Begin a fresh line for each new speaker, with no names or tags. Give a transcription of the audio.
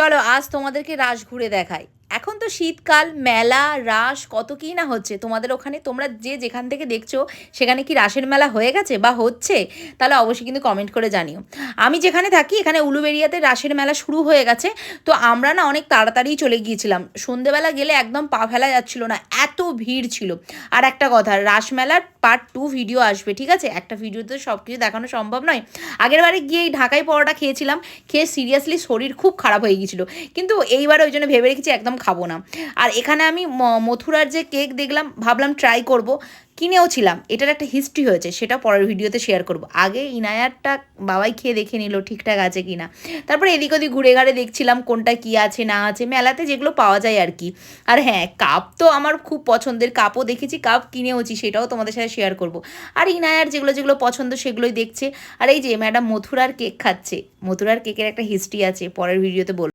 চলো আজ তোমাদেরকে রাস ঘুরে দেখাই। এখন তো শীতকাল, মেলা, রাস কত কী না হচ্ছে তোমাদের ওখানে। তোমরা যে যেখান থেকে দেখছো সেখানে কি রাসের মেলা হয়ে গেছে বা হচ্ছে? তাহলে অবশ্যই কিন্তু কমেন্ট করে জানিও। আমি যেখানে থাকি এখানে উলুবেড়িয়াতে রাসের মেলা শুরু হয়ে গেছে। তো আমরা না অনেক তাড়াতাড়ি চলে গিয়েছিলাম, সন্ধেবেলা গেলে একদম পা ফেলা যাচ্ছিল না, এত ভিড় ছিল। আর একটা কথা, রাসমেলার পার্ট 2 ভিডিও আসবে, ঠিক আছে? একটা ভিডিওতে সব কিছু দেখানো সম্ভব নয়। আগের বারে গিয়ে এই ঢাকাই পরোটা খেয়েছিলাম, খেয়ে সিরিয়াসলি শরীর খুব খারাপ হয়ে গিয়েছিলো। কিন্তু এইবারে ওই জন্য ভেবে রেখেছি একদম খাবো না। আর এখানে আমি মথুরার যে কেক দেখলাম, ভাবলাম ট্রাই করব, কিনেও ছিলাম। এটার একটা হিস্ট্রি হয়েছে, সেটা পরের ভিডিওতে শেয়ার করব। আগে ইনায়ারটা বাবাই খেয়ে দেখে নিল ঠিকঠাক আছে কি না। তারপরে এদিক ওদিক ঘুরে ঘাড়ে দেখছিলাম কোনটা কী আছে না আছে, মেলাতে যেগুলো পাওয়া যায় আর কি। আর হ্যাঁ, কাপ তো আমার খুব পছন্দের, কাপও দেখেছি, কাপ কিনেওছি, সেটাও তোমাদের সাথে শেয়ার করব। আর ইনায়ার যেগুলো যেগুলো পছন্দ সেগুলোই দেখছে। আর এই যে ম্যাডাম মথুরার কেক খাচ্ছে, মথুরার কেকের একটা হিস্ট্রি আছে, পরের ভিডিওতে বলবো।